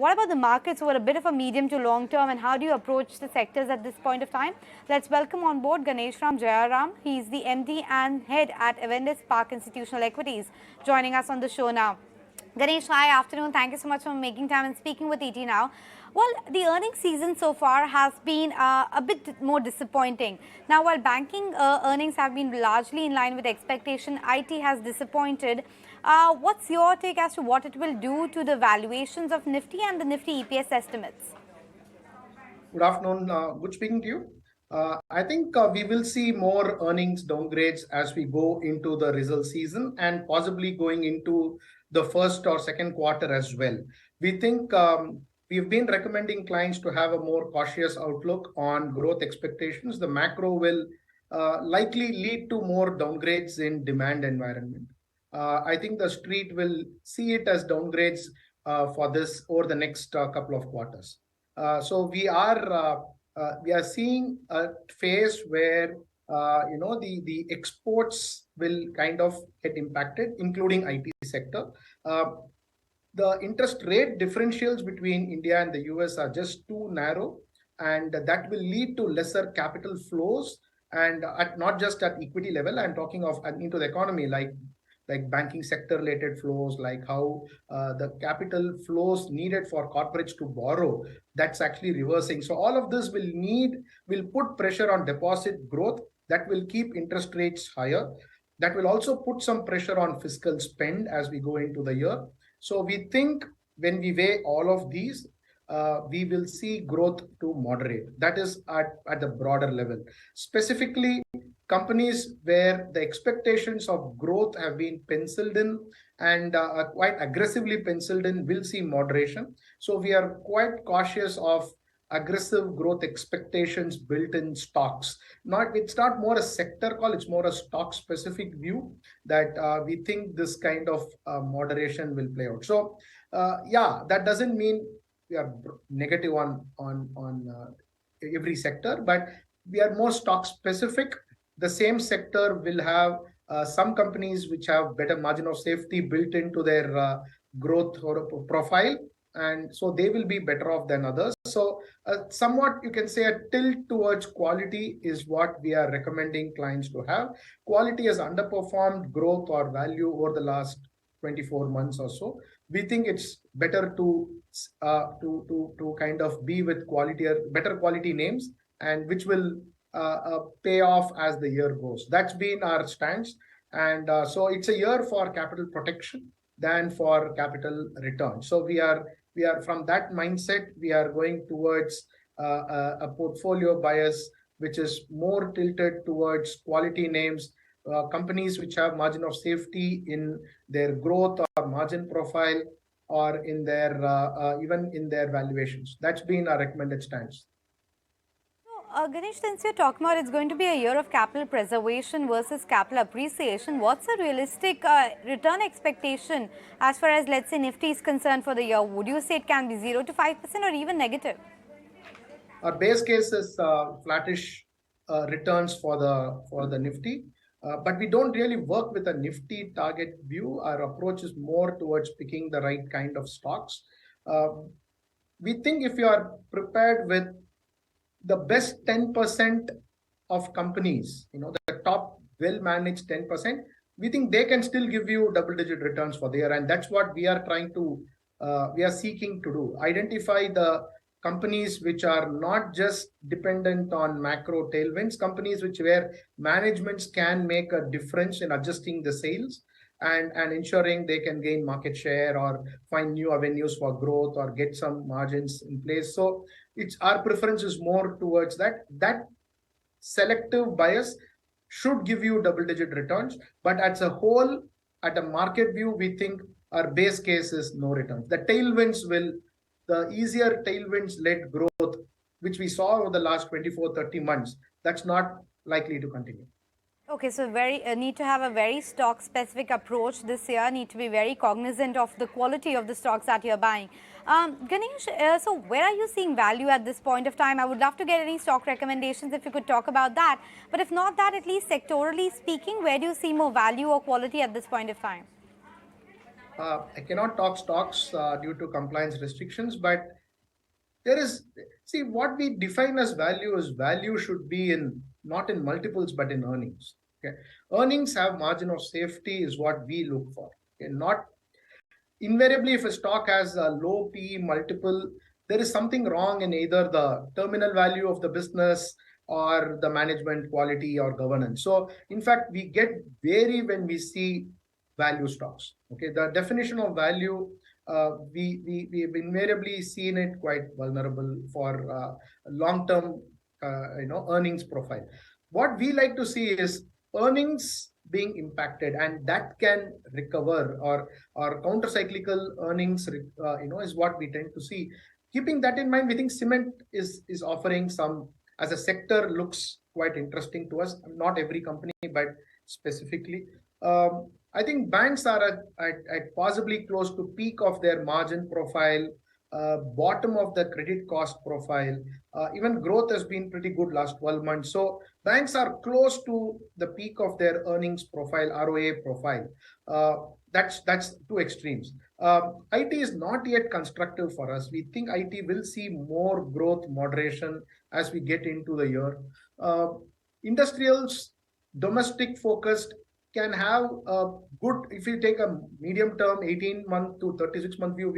what about the markets over a bit of a medium to long term, and how do you approach the sectors at this point of time? Let's welcome on board Ganeshram Jayaram. He's the MD and head at Avendus Park Institutional Equities, joining us on the show now. Ganesh, hi, afternoon. Thank you so much for making time and speaking with ET now. Well, the earnings season so far has been a bit more disappointing. Now, while banking earnings have been largely in line with expectation, IT has disappointed. What's your take as to what it will do to the valuations of Nifty and the Nifty EPS estimates? Good afternoon. Good speaking to you. I think we will see more earnings downgrades as we go into the result season and possibly going into the first or second quarter as well. We think we've been recommending clients to have a more cautious outlook on growth expectations. The macro will likely lead to more downgrades in demand environment. I think the street will see it as downgrades for this over the next couple of quarters. So we are seeing a phase where the exports will kind of get impacted, including IT sector. The interest rate differentials between India and the US are just too narrow, and that will lead to lesser capital flows, and not just at equity level. I'm talking of into the economy, like banking sector related flows, like how the capital flows needed for corporates to borrow, that's actually reversing. So all of this will put pressure on deposit growth. That will keep interest rates higher. That will also put some pressure on fiscal spend as we go into the year. So we think when we weigh all of these, we will see growth to moderate. That is at the broader level. Specifically, companies where the expectations of growth have been penciled in and quite aggressively penciled in will see moderation. So we are quite cautious of aggressive growth expectations built in stocks. It's not more a sector call, it's more a stock specific view that we think this kind of moderation will play out. So that doesn't mean we are negative on every sector, but we are more stock specific. The same sector will have some companies which have better margin of safety built into their growth or profile, and so they will be better off than others. So somewhat you can say a tilt towards quality is what we are recommending clients to have. Quality has underperformed growth or value over the last 24 months or so. We think it's better to kind of be with quality or better quality names, and which will pay off as the year goes. That's been our stance, and so it's a year for capital protection than for capital return. So we are from that mindset, we are going towards a portfolio bias which is more tilted towards quality names, companies which have margin of safety in their growth or margin profile, or in their even in their valuations. That's been our recommended stance. Ganesh, since you're talking about it's going to be a year of capital preservation versus capital appreciation, what's a realistic return expectation as far as, let's say, Nifty is concerned for the year? Would you say it can be 0 to 5% or even negative? Our base case is flattish returns for the Nifty, but we don't really work with a Nifty target view. Our approach is more towards picking the right kind of stocks. We think if you are prepared with the best 10% of companies, the top well-managed 10%, we think they can still give you double-digit returns for the year. And that's what we are we are seeking to do. Identify the companies which are not just dependent on macro tailwinds, companies where managements can make a difference in adjusting the sales and ensuring they can gain market share or find new avenues for growth or get some margins in place. So our preference is more towards that selective bias should give you double-digit returns, but as a whole, at a market view, we think our base case is no returns. The easier tailwinds-led growth, which we saw over the last 24-30 months, that's not likely to continue. Okay, so need to have a very stock-specific approach this year, need to be very cognizant of the quality of the stocks that you're buying. Ganesh, so where are you seeing value at this point of time? I would love to get any stock recommendations if you could talk about that. But if not that, at least sectorally speaking, where do you see more value or quality at this point of time? I cannot talk stocks due to compliance restrictions, but there is, see, what we define as value is value should be in not in multiples but in earnings. Okay, earnings have margin of safety is what we look for. Okay, not invariably if a stock has a low PE multiple, there is something wrong in either the terminal value of the business or the management quality or governance. So in fact, we get wary when we see value stocks. Okay, the definition of value, we've invariably seen it quite vulnerable for long-term earnings profile. What we like to see is earnings being impacted, and that can recover, or counter cyclical earnings is what we tend to see. Keeping that in mind, we think cement is offering some, as a sector, looks quite interesting to us. Not every company, but specifically. I think banks are at possibly close to peak of their margin profile, bottom of the credit cost profile. Even growth has been pretty good last 12 months. So banks are close to the peak of their earnings profile, ROA profile. That's two extremes. IT is not yet constructive for us. We think IT will see more growth moderation as we get into the year. Industrials, domestic focused, can have a good, if you take a medium term 18-month to 36-month view,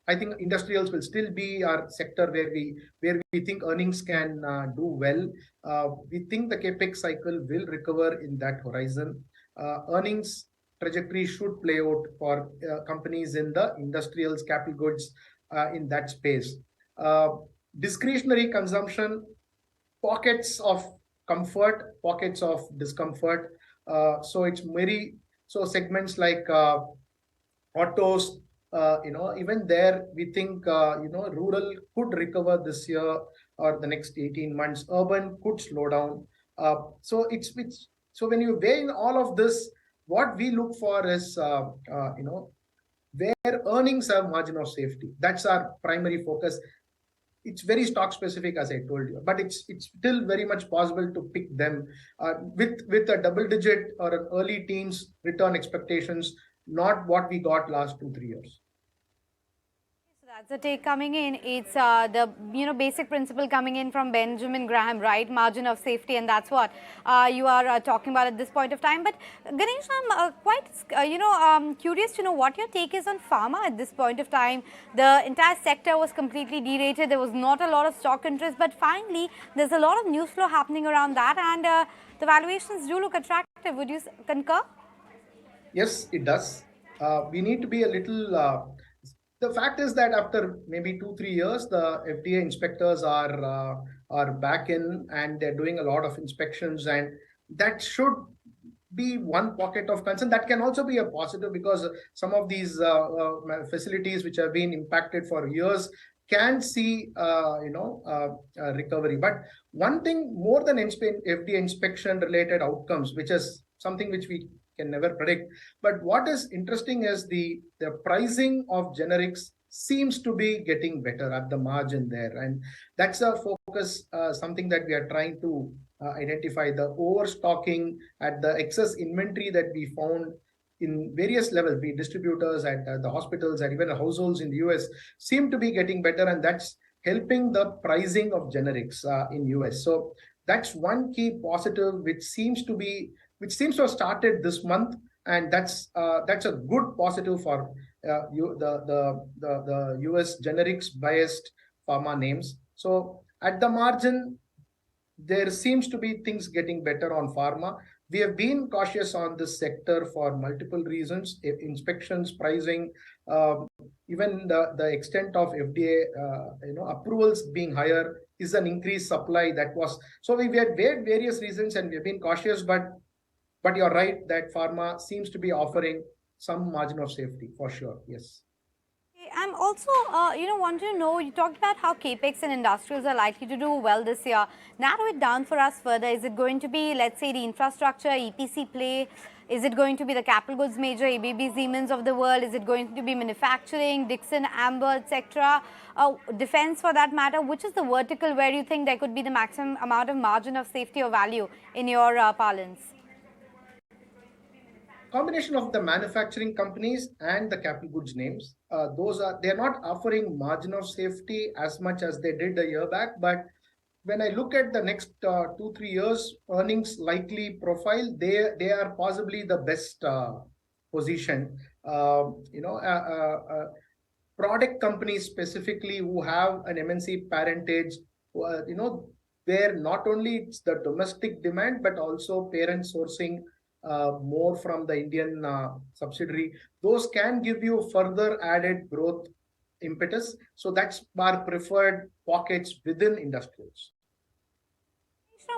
I think industrials will still be our sector where we think earnings can do well. We think the capex cycle will recover in that horizon. Earnings trajectory should play out for companies in the industrials, capital goods, in that space. Discretionary consumption, pockets of comfort, pockets of discomfort. So it's very, so segments like autos, even there we think rural could recover this year or the next 18 months. Urban could slow down. So when you weigh in all of this, what we look for is where earnings have margin of safety. That's our primary focus. It's very stock specific, as I told you, but it's still very much possible to pick them with a double digit or an early teens return expectations, not what we got last 2-3 years. So that's the take coming in. It's the basic principle coming in from Benjamin Graham, right? Margin of safety, and that's what you are talking about at this point of time. But Ganesh, I'm quite curious to know what your take is on pharma at this point of time. The entire sector was completely derated. There was not a lot of stock interest, but finally there's a lot of news flow happening around that, and the valuations do look attractive. Would you concur? Yes, it does. We need to be a little. The fact is that after maybe 2-3 years, the FDA inspectors are back in, and they're doing a lot of inspections, and that should be one pocket of concern. That can also be a positive, because some of these facilities which have been impacted for years can see recovery. But one thing more than FDA inspection related outcomes, which is something which we can never predict, but what is interesting is the pricing of generics seems to be getting better at the margin there, and that's a focus, something that we are trying to identify. The overstocking at the excess inventory that we found in various levels, be distributors at the hospitals and even households in the US, seem to be getting better, and that's helping the pricing of generics in US. So that's one key positive which seems to have started this month, and that's a good positive for the US generics biased pharma names. So at the margin, there seems to be things getting better on pharma. We have been cautious on this sector for multiple reasons: inspections, pricing, even the extent of FDA approvals being higher is an increased supply. That was, so we had various reasons, and we've been cautious, but you're right that pharma seems to be offering some margin of safety for sure. Yes. I'm also, want to know, you talked about how capex and industrials are likely to do well this year. Narrow it down for us further. Is it going to be, let's say, the infrastructure, EPC play? Is it going to be the capital goods major, ABB, Siemens of the world? Is it going to be manufacturing, Dixon, Amber, etc.? Defense for that matter? Which is the vertical where you think there could be the maximum amount of margin of safety or value in your parlance? combination of the manufacturing companies and the capital goods names. They're not offering margin of safety as much as they did a year back. But when I look at the next 2-3 years earnings likely profile, they are possibly the best position. Product companies specifically who have an MNC parentage, where not only it's the domestic demand but also parent sourcing more from the Indian subsidiary, those can give you further added growth impetus. So that's our preferred pockets within industrials.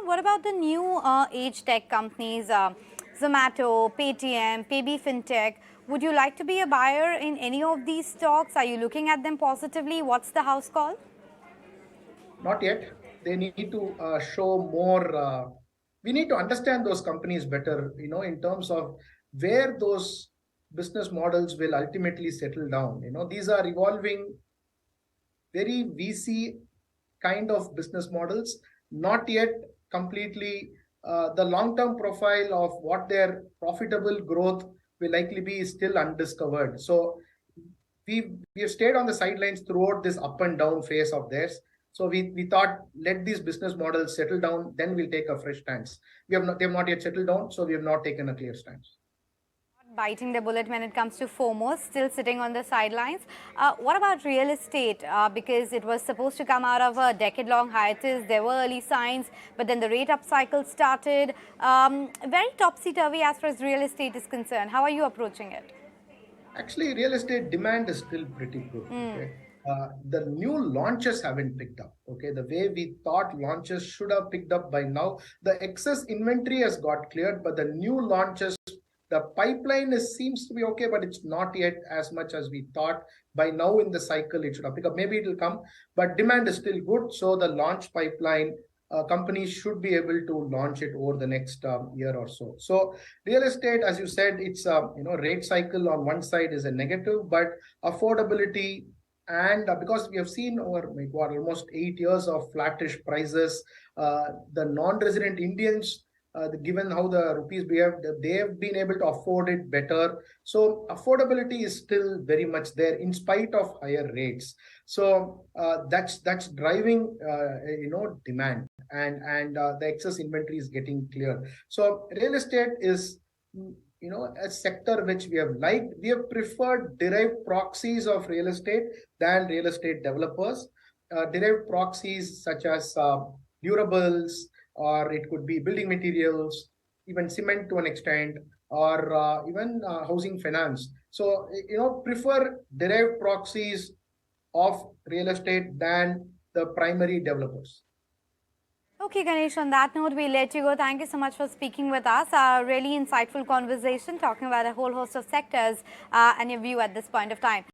What about the new age tech companies, Zomato, Paytm, Paybe FinTech? Would you like to be a buyer in any of these stocks? Are you looking at them positively? What's the house call? Not yet. They need to show more. We need to understand those companies better, in terms of where those business models will ultimately settle down. These are evolving very VC kind of business models, not yet completely. The long-term profile of what their profitable growth will likely be is still undiscovered. So we have stayed on the sidelines throughout this up and down phase of theirs. So we thought, let these business models settle down, then we'll take a fresh stance. They have not yet settled down, so we have not taken a clear stance. Biting the bullet when it comes to foremost, still sitting on the sidelines. What about real estate? Because it was supposed to come out of a decade-long hiatus. There were early signs, but then the rate up cycle started. Very topsy-turvy as far as real estate is concerned. How are you approaching it? Actually, real estate demand is still pretty good. Okay? The new launches haven't picked up. Okay, the way we thought launches should have picked up by now. The excess inventory has got cleared, but the new launches, the pipeline seems to be okay, but it's not yet as much as we thought. By now in the cycle, it should have picked up. Maybe it will come, but demand is still good. So the launch pipeline, companies should be able to launch it over the next year or so. So real estate, as you said, it's rate cycle on one side is a negative, but affordability and because we have seen over almost 8 years of flattish prices, the non-resident Indians, given how the rupees behave, they have been able to afford it better. So affordability is still very much there in spite of higher rates. So that's driving demand, and the excess inventory is getting cleared. So real estate is a sector which we have liked. We have preferred derived proxies of real estate than real estate developers. Derived proxies such as durables, or it could be building materials, even cement to an extent, or even housing finance. So, prefer derived proxies of real estate than the primary developers. Okay, Ganesh, on that note, we'll let you go. Thank you so much for speaking with us. A really insightful conversation talking about a whole host of sectors and your view at this point of time.